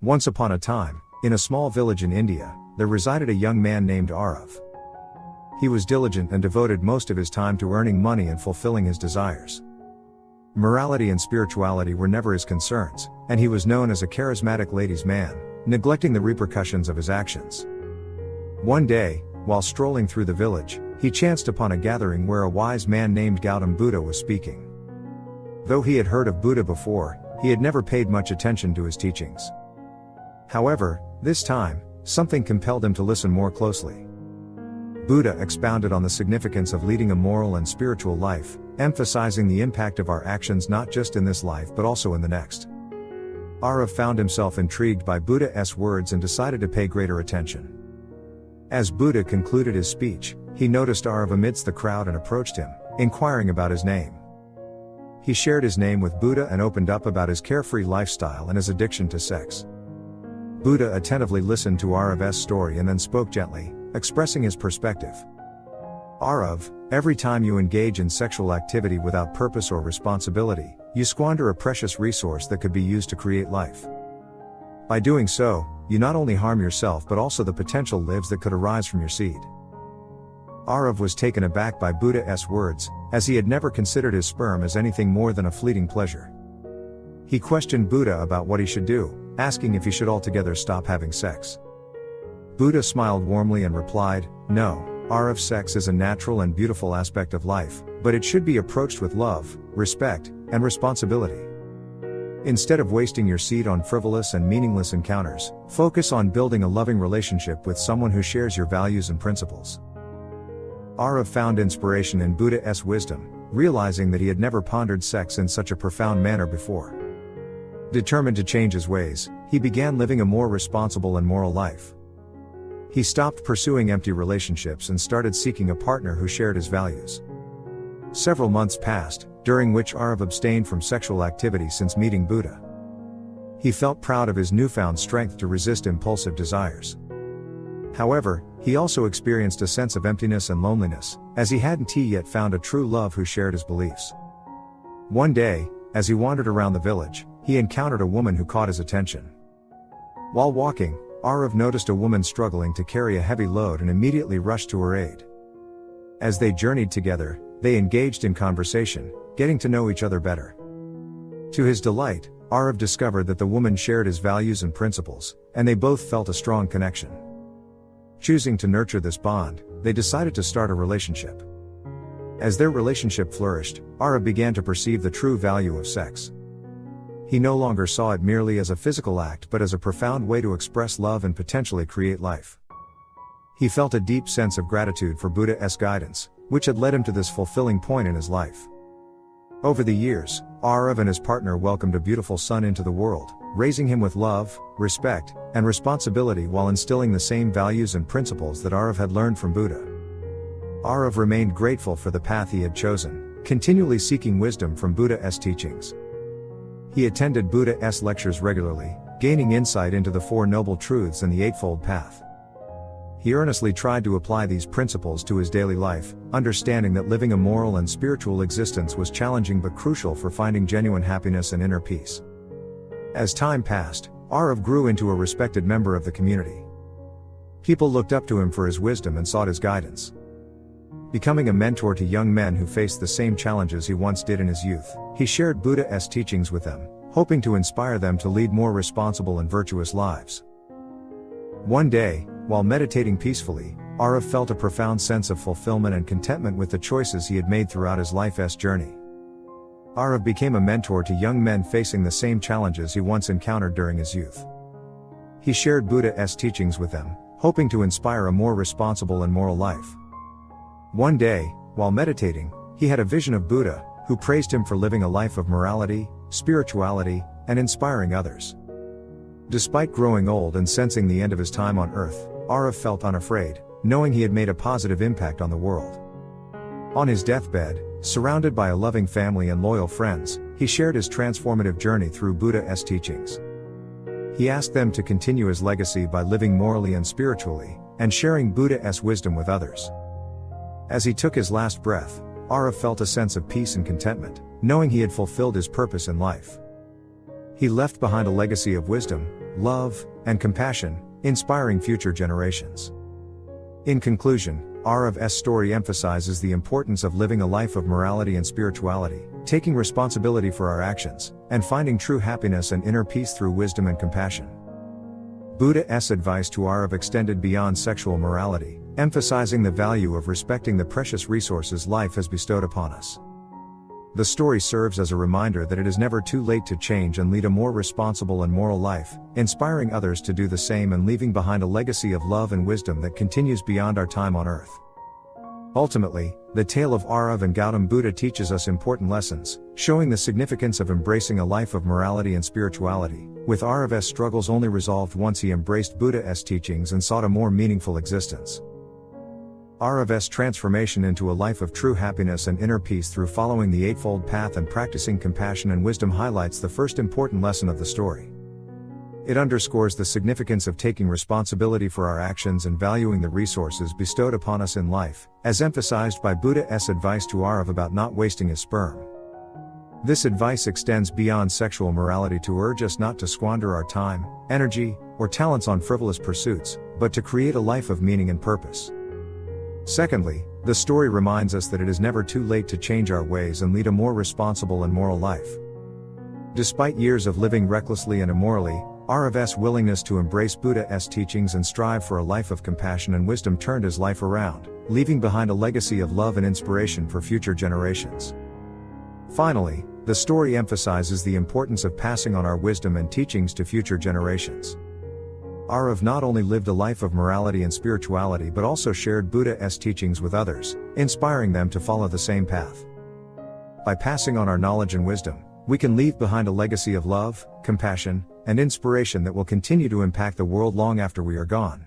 Once upon a time, in a small village in India, there resided a young man named Arav. He was diligent and devoted most of his time to earning money and fulfilling his desires. Morality and spirituality were never his concerns, and he was known as a charismatic ladies' man, neglecting the repercussions of his actions. One day, while strolling through the village, he chanced upon a gathering where a wise man named Gautam Buddha was speaking. Though he had heard of Buddha before, he had never paid much attention to his teachings. However, this time, something compelled him to listen more closely. Buddha expounded on the significance of leading a moral and spiritual life, emphasizing the impact of our actions not just in this life but also in the next. Arav found himself intrigued by Buddha's words and decided to pay greater attention. As Buddha concluded his speech, he noticed Arav amidst the crowd and approached him, inquiring about his name. He shared his name with Buddha and opened up about his carefree lifestyle and his addiction to sex. Buddha attentively listened to Arav's story and then spoke gently, expressing his perspective. Arav, every time you engage in sexual activity without purpose or responsibility, you squander a precious resource that could be used to create life. By doing so, you not only harm yourself but also the potential lives that could arise from your seed. Arav was taken aback by Buddha's words, as he had never considered his sperm as anything more than a fleeting pleasure. He questioned Buddha about what he should do, asking if he should altogether stop having sex. Buddha smiled warmly and replied, "No, Arav, sex is a natural and beautiful aspect of life, but it should be approached with love, respect, and responsibility. Instead of wasting your seed on frivolous and meaningless encounters, focus on building a loving relationship with someone who shares your values and principles." Arav found inspiration in Buddha's wisdom, realizing that he had never pondered sex in such a profound manner before. Determined to change his ways, he began living a more responsible and moral life. He stopped pursuing empty relationships and started seeking a partner who shared his values. Several months passed, during which Arav abstained from sexual activity since meeting Buddha. He felt proud of his newfound strength to resist impulsive desires. However, he also experienced a sense of emptiness and loneliness, as he hadn't yet found a true love who shared his beliefs. One day, as he wandered around the village, he encountered a woman who caught his attention. While walking, Arav noticed a woman struggling to carry a heavy load and immediately rushed to her aid. As they journeyed together, they engaged in conversation, getting to know each other better. To his delight, Arav discovered that the woman shared his values and principles, and they both felt a strong connection. Choosing to nurture this bond, they decided to start a relationship. As their relationship flourished, Arav began to perceive the true value of sex. He no longer saw it merely as a physical act but as a profound way to express love and potentially create life. He felt a deep sense of gratitude for Buddha's guidance, which had led him to this fulfilling point in his life. Over the years, Arav and his partner welcomed a beautiful son into the world, raising him with love, respect, and responsibility while instilling the same values and principles that Arav had learned from Buddha. Arav remained grateful for the path he had chosen, continually seeking wisdom from Buddha's teachings. He attended Buddha's lectures regularly, gaining insight into the Four Noble Truths and the Eightfold Path. He earnestly tried to apply these principles to his daily life, understanding that living a moral and spiritual existence was challenging but crucial for finding genuine happiness and inner peace. As time passed, Arav grew into a respected member of the community. People looked up to him for his wisdom and sought his guidance. Becoming a mentor to young men who faced the same challenges he once did in his youth, he shared Buddha's teachings with them, hoping to inspire them to lead more responsible and virtuous lives. One day, while meditating peacefully, Arav felt a profound sense of fulfillment and contentment with the choices he had made throughout his life's journey. Arav became a mentor to young men facing the same challenges he once encountered during his youth. He shared Buddha's teachings with them, hoping to inspire a more responsible and moral life. One day, while meditating, he had a vision of Buddha, who praised him for living a life of morality, spirituality, and inspiring others. Despite growing old and sensing the end of his time on earth, Arav felt unafraid, knowing he had made a positive impact on the world. On his deathbed, surrounded by a loving family and loyal friends, he shared his transformative journey through Buddha's teachings. He asked them to continue his legacy by living morally and spiritually, and sharing Buddha's wisdom with others. As he took his last breath, Arav felt a sense of peace and contentment, knowing he had fulfilled his purpose in life. He left behind a legacy of wisdom, love, and compassion, inspiring future generations. In conclusion, Aurov's story emphasizes the importance of living a life of morality and spirituality, taking responsibility for our actions, and finding true happiness and inner peace through wisdom and compassion. Buddha's advice to Aurov extended beyond sexual morality, emphasizing the value of respecting the precious resources life has bestowed upon us. The story serves as a reminder that it is never too late to change and lead a more responsible and moral life, inspiring others to do the same and leaving behind a legacy of love and wisdom that continues beyond our time on earth. Ultimately, the tale of Aurov and Gautam Buddha teaches us important lessons, showing the significance of embracing a life of morality and spirituality, with Aurov's struggles only resolved once he embraced Buddha's teachings and sought a more meaningful existence. Aurov's transformation into a life of true happiness and inner peace through following the Eightfold Path and practicing compassion and wisdom highlights the first important lesson of the story. It underscores the significance of taking responsibility for our actions and valuing the resources bestowed upon us in life, as emphasized by Buddha's advice to Aurov about not wasting his sperm. This advice extends beyond sexual morality to urge us not to squander our time, energy, or talents on frivolous pursuits, but to create a life of meaning and purpose. Secondly, the story reminds us that it is never too late to change our ways and lead a more responsible and moral life. Despite years of living recklessly and immorally, Aurov's willingness to embrace Buddha's teachings and strive for a life of compassion and wisdom turned his life around, leaving behind a legacy of love and inspiration for future generations. Finally, the story emphasizes the importance of passing on our wisdom and teachings to future generations. Aurov not only lived a life of morality and spirituality but also shared Buddha's teachings with others, inspiring them to follow the same path. By passing on our knowledge and wisdom, we can leave behind a legacy of love, compassion, and inspiration that will continue to impact the world long after we are gone.